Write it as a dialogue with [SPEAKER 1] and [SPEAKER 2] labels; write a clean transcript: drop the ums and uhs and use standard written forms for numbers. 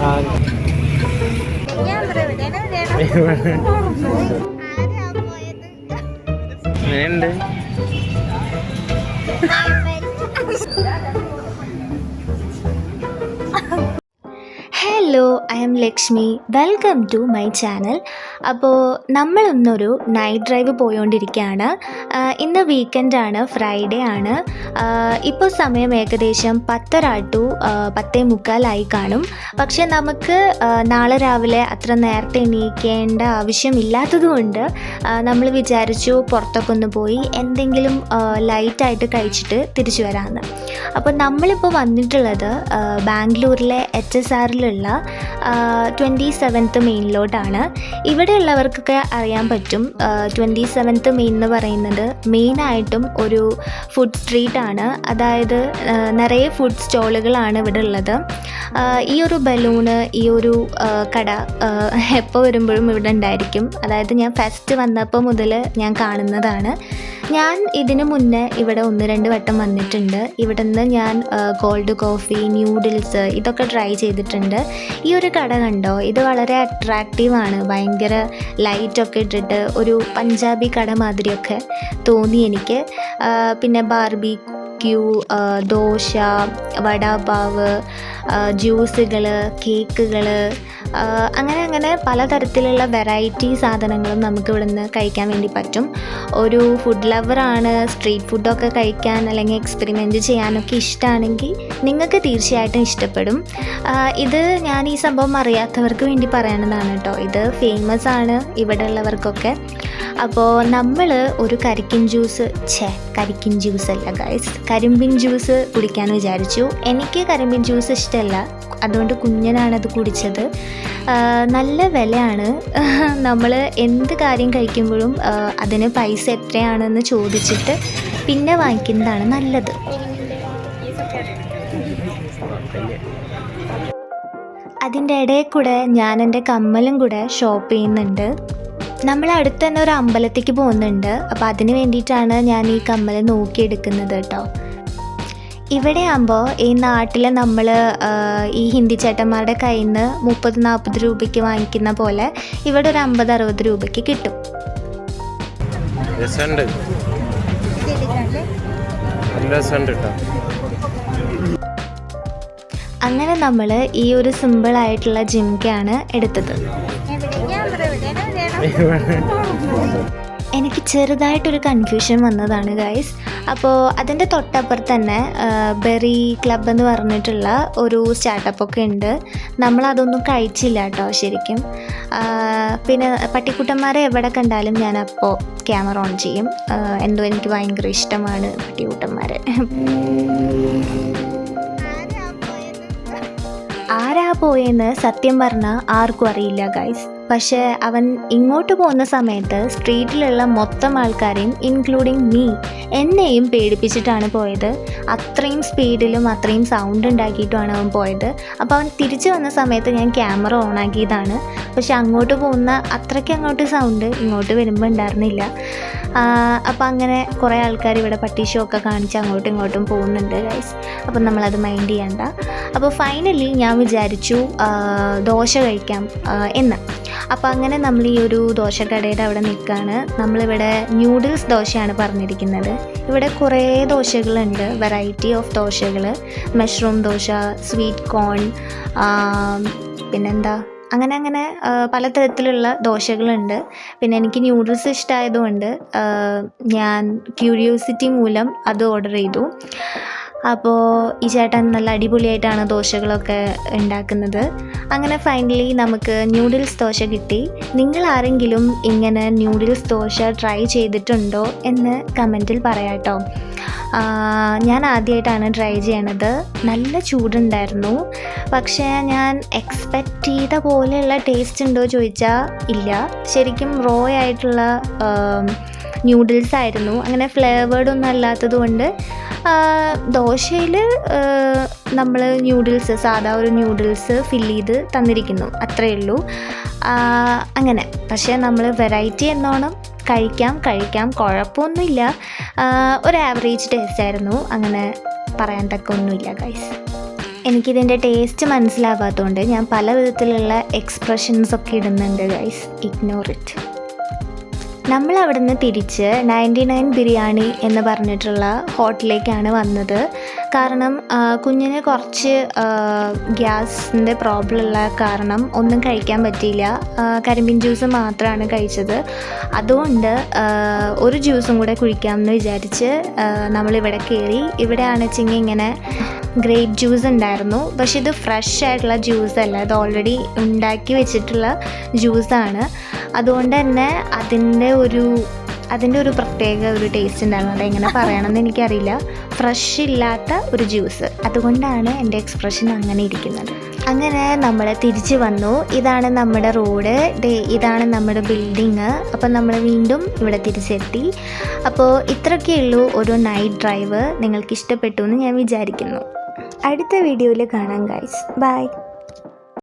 [SPEAKER 1] വേണ്ട
[SPEAKER 2] hello, I am Lakshmi. Welcome to my channel. അപ്പോൾ നമ്മളിന്നൊരു നൈറ്റ് ഡ്രൈവ് പോയോണ്ടിരിക്കുകയാണ്. ഇന്ന് വീക്കെൻഡാണ്, ഫ്രൈഡേ ആണ്. ഇപ്പോൾ സമയം ഏകദേശം 10:30 to 10:45 കാണും. പക്ഷേ നമുക്ക് നാളെ രാവിലെ അത്ര നേരത്തെ എണീക്കേണ്ട ആവശ്യമില്ലാത്തതുകൊണ്ട് നമ്മൾ വിചാരിച്ചു പുറത്തൊക്കെ ഒന്ന് പോയി എന്തെങ്കിലും ലൈറ്റായിട്ട് കഴിച്ചിട്ട് തിരിച്ചു വരാമെന്ന്. അപ്പോൾ നമ്മളിപ്പോൾ വന്നിട്ടുള്ളത് ബാംഗ്ലൂരിലെ HSRലുള്ള 27th മെയിനിലോട്ടാണ്. ഇവിടെയുള്ളവർക്കൊക്കെ അറിയാൻ പറ്റും. 27th മെയിൻ എന്ന് പറയുന്നത് മെയിനായിട്ടും ഒരു ഫുഡ് സ്ട്രീറ്റാണ്. അതായത് നിറയെ ഫുഡ് സ്റ്റോളുകളാണ് ഇവിടെ ഉള്ളത്. ഈ ഒരു ബലൂണ്, ഈ ഒരു കട എപ്പോൾ വരുമ്പോഴും ഇവിടെ ഉണ്ടായിരിക്കും. അതായത് ഞാൻ ഫസ്റ്റ് വന്നപ്പോൾ മുതൽ ഞാൻ കാണുന്നതാണ്. ഞാൻ ഇതിന് മുന്നേ ഇവിടെ 1-2 വട്ടം വന്നിട്ടുണ്ട്. ഇവിടെ നിന്ന് ഞാൻ കോൾഡ് കോഫി, ന്യൂഡിൽസ് ഇതൊക്കെ ട്രൈ ചെയ്തിട്ടുണ്ട്. ഈ ഒരു കട കണ്ടോ, ഇത് വളരെ അട്രാക്റ്റീവാണ്. ഭയങ്കര ലൈറ്റൊക്കെ ഇട്ടിട്ട് ഒരു പഞ്ചാബി കട മാതിരിയൊക്കെ തോന്നി എനിക്ക്. പിന്നെ ബാർബിക്യൂ, ദോശ, വടാപാവ്, ജ്യൂസുകൾ, കേക്കുകൾ, അങ്ങനെ പലതരത്തിലുള്ള വെറൈറ്റി സാധനങ്ങളും നമുക്ക് ഇവിടെ നിന്ന് കഴിക്കാൻ വേണ്ടി പറ്റും. ഒരു ഫുഡ് ലവറാണ്, സ്ട്രീറ്റ് ഫുഡൊക്കെ കഴിക്കാൻ അല്ലെങ്കിൽ എക്സ്പെരിമെൻറ്റ് ചെയ്യാനൊക്കെ ഇഷ്ടമാണെങ്കിൽ നിങ്ങൾക്ക് തീർച്ചയായിട്ടും ഇഷ്ടപ്പെടും. ഇത് ഞാൻ ഈ സംഭവം അറിയാത്തവർക്ക് വേണ്ടി പറയണതാണ് കേട്ടോ. ഇത് ഫേമസ് ആണ് ഇവിടെ ഉള്ളവർക്കൊക്കെ. അപ്പോൾ നമ്മൾ ഒരു കരിക്കിൻ ജ്യൂസ് അല്ല ഗൈസ്, കരിമ്പിൻ ജ്യൂസ് കുടിക്കാൻ വിചാരിച്ചു. എനിക്ക് കരിമ്പിൻ ജ്യൂസ് ഇഷ്ടമല്ല, അതുകൊണ്ട് കുഞ്ഞനാണത് കുടിച്ചത്. നല്ല വിലയാണ്. നമ്മൾ എന്ത് കാര്യം കഴിക്കുമ്പോഴും അതിന് പൈസ എത്രയാണെന്ന് ചോദിച്ചിട്ട് പിന്നെ വാങ്ങിക്കുന്നതാണ് നല്ലത്. അതിൻ്റെ ഇടയിൽ കൂടെ ഞാൻ എൻ്റെ കമ്മലും കൂടെ ഷോപ്പ് ചെയ്യുന്നുണ്ട്. നമ്മൾ അടുത്ത് തന്നെ ഒരു അമ്പലത്തേക്ക് പോകുന്നുണ്ട്. അപ്പോൾ അതിന് വേണ്ടിയിട്ടാണ് ഞാൻ ഈ കമ്മൽ നോക്കിയെടുക്കുന്നത് കേട്ടോ. ഇവിടെ ആകുമ്പോൾ ഈ നാട്ടിൽ നമ്മൾ ഈ ഹിന്ദി ചേട്ടന്മാരുടെ കയ്യിൽ നിന്ന് 30-40 രൂപയ്ക്ക് വാങ്ങിക്കുന്ന പോലെ ഇവിടെ ഒരു 50-60 രൂപയ്ക്ക് കിട്ടും. അങ്ങനെ നമ്മൾ ഈ ഒരു സിമ്പിളായിട്ടുള്ള ജിംക്കയാണ് എടുത്തത്. എനിക്ക് ചെറുതായിട്ടൊരു കൺഫ്യൂഷൻ വന്നതാണ് ഗൈസ്. അപ്പോൾ അതിൻ്റെ തൊട്ടപ്പുറത്ത് തന്നെ ബെറി ക്ലബ് എന്ന് പറഞ്ഞിട്ടുള്ള ഒരു സ്റ്റാർട്ടപ്പൊക്കെ ഉണ്ട്. നമ്മളതൊന്നും കഴിച്ചില്ല കേട്ടോ ശരിക്കും. പിന്നെ പട്ടിക്കുട്ടന്മാരെ എവിടെ കണ്ടാലും ഞാൻ അപ്പോൾ ക്യാമറ ഓൺ ചെയ്യും. എന്തോ എനിക്ക് ഭയങ്കര ഇഷ്ടമാണ് പട്ടിക്കുട്ടന്മാരെ. ആരാ പോയെന്ന് സത്യം പറഞ്ഞാൽ ആർക്കും അറിയില്ല ഗൈസ്. പക്ഷേ അവൻ ഇങ്ങോട്ട് പോകുന്ന സമയത്ത് സ്ട്രീറ്റിലുള്ള മൊത്തം ആൾക്കാരെയും ഇൻക്ലൂഡിങ് മീ എന്നെയും പേടിപ്പിച്ചിട്ടാണ് പോയത്. അത്രയും സ്പീഡിലും അത്രയും സൗണ്ട് ഉണ്ടാക്കിയിട്ടുമാണ് അവൻ പോയത്. അപ്പോൾ അവൻ തിരിച്ചു വന്ന സമയത്ത് ഞാൻ ക്യാമറ ഓൺ ആക്കിയതാണ്. പക്ഷെ അങ്ങോട്ട് പോകുന്ന അത്രയ്ക്ക് അങ്ങോട്ട് സൗണ്ട് ഇങ്ങോട്ട് വരുമ്പോൾ ഉണ്ടായിരുന്നില്ല. അപ്പോൾ അങ്ങനെ കുറേ ആൾക്കാർ ഇവിടെ പട്ടി ഷോ ഒക്കെ കാണിച്ച് അങ്ങോട്ടും ഇങ്ങോട്ടും പോകുന്നുണ്ട് ഗൈസ്. അപ്പം നമ്മളത് മൈൻഡ് ചെയ്യണ്ട. അപ്പോൾ ഫൈനലി ഞാൻ വിചാരിച്ചു ദോശ കഴിക്കാം എന്ന്. അപ്പോൾ അങ്ങനെ നമ്മൾ ഈ ഒരു ദോശക്കടയുടെ അവിടെ നിൽക്കുകയാണ്. നമ്മളിവിടെ ന്യൂഡിൽസ് ദോശയാണ് പറഞ്ഞിരിക്കുന്നത്. ഇവിടെ കുറേ ദോശകളുണ്ട്, വെറൈറ്റി ഓഫ് ദോശകൾ. മഷ്റൂം ദോശ, സ്വീറ്റ് കോൺ, പിന്നെന്താ അങ്ങനെ പലതരത്തിലുള്ള ദോശകളുണ്ട്. പിന്നെ എനിക്ക് ന്യൂഡിൽസ് ഇഷ്ടമായതുകൊണ്ട് ഞാൻ ക്യൂരിയോസിറ്റി മൂലം അത് ഓർഡർ ചെയ്തു. അപ്പോൾ ഈ ചേട്ടൻ നല്ല അടിപൊളിയായിട്ടാണ് ദോശകളൊക്കെ ഉണ്ടാക്കുന്നത്. അങ്ങനെ ഫൈനലി നമുക്ക് ന്യൂഡിൽസ് ദോശ കിട്ടി. നിങ്ങൾ ആരെങ്കിലും ഇങ്ങനെ ന്യൂഡിൽസ് ദോശ ട്രൈ ചെയ്തിട്ടുണ്ടോ എന്ന് കമൻറ്റിൽ പറയാം കേട്ടോ. ഞാൻ ആദ്യമായിട്ടാണ് ട്രൈ ചെയ്യണത്. നല്ല ചൂടുണ്ടായിരുന്നു. പക്ഷേ ഞാൻ എക്സ്പെക്റ്റ് ചെയ്ത പോലെയുള്ള ടേസ്റ്റ് ഉണ്ടോ ചോദിച്ചാൽ ഇല്ല. ശരിക്കും റോ ആയിട്ടുള്ള ന്യൂഡിൽസ് ആയിരുന്നു. അങ്ങനെ ഫ്ലേവേർഡൊന്നും അല്ലാത്തത് കൊണ്ട് ദോശയിൽ നമ്മൾ ന്യൂഡിൽസ്, സാധാ ഒരു ന്യൂഡിൽസ് ഫില്ല് ചെയ്ത് തന്നിരിക്കുന്നു, അത്രയേ ഉള്ളൂ. അങ്ങനെ പക്ഷേ നമ്മൾ വെറൈറ്റി എന്നോണം കഴിക്കാം, കുഴപ്പമൊന്നുമില്ല. ഒരു ആവറേജ് ടേസ്റ്റ് ആയിരുന്നു. അങ്ങനെ പറയാൻ തക്ക ഒന്നുമില്ല ഗൈസ്. എനിക്കിതിൻ്റെ ടേസ്റ്റ് മനസ്സിലാവാത്തതുകൊണ്ട് ഞാൻ പല വിധത്തിലുള്ള എക്സ്പ്രഷൻസൊക്കെ ഇടുന്നുണ്ട് ഗൈസ്, ഇഗ്നോർ ഇറ്റ്. നമ്മൾ അവിടെ നിന്ന് തിരിച്ച് 99 ബിരിയാണി എന്ന് പറഞ്ഞിട്ടുള്ള ഹോട്ടലിലേക്കാണ് വന്നത്. കാരണം കുഞ്ഞിന് കുറച്ച് ഗ്യാസിൻ്റെ പ്രോബ്ലം ഉള്ള കാരണം ഒന്നും കഴിക്കാൻ പറ്റിയില്ല. കരിമ്പിൻ ജ്യൂസ് മാത്രമാണ് കഴിച്ചത്. അതുകൊണ്ട് ഒരു ജ്യൂസും കൂടെ കുടിക്കാമെന്ന് വിചാരിച്ച് നമ്മളിവിടെ കയറി. ഇവിടെയാണ് വെച്ചെങ്കിൽ ഇങ്ങനെ ഗ്രേപ്പ് ജ്യൂസ് ഉണ്ടായിരുന്നു. പക്ഷെ ഇത് ഫ്രഷ് ആയിട്ടുള്ള ജ്യൂസല്ല, ഇത് ഓൾറെഡി ഉണ്ടാക്കി വെച്ചിട്ടുള്ള ജ്യൂസാണ്. അതുകൊണ്ട് തന്നെ അതിൻ്റെ ഒരു പ്രത്യേക ഒരു ടേസ്റ്റ് ഉണ്ടായിരുന്നു. അതെങ്ങനെ പറയണമെന്ന് എനിക്കറിയില്ല. ഫ്രഷ് ഇല്ലാത്ത ഒരു ജ്യൂസ്, അതുകൊണ്ടാണ് എൻ്റെ എക്സ്പ്രഷൻ അങ്ങനെ ഇരിക്കുന്നത്. അങ്ങനെ നമ്മൾ തിരിച്ച് വന്നു. ഇതാണ് നമ്മുടെ റോഡ്, ഇതാണ് നമ്മുടെ ബിൽഡിങ്. അപ്പം നമ്മൾ വീണ്ടും ഇവിടെ തിരിച്ചെത്തി. അപ്പോൾ ഇത്രയൊക്കെയുള്ളൂ ഒരു നൈറ്റ് ഡ്രൈവ്. നിങ്ങൾക്ക് ഇഷ്ടപ്പെട്ടു എന്ന് ഞാൻ വിചാരിക്കുന്നു. അടുത്ത വീഡിയോയിൽ കാണാം ഗൈസ്. ബൈ.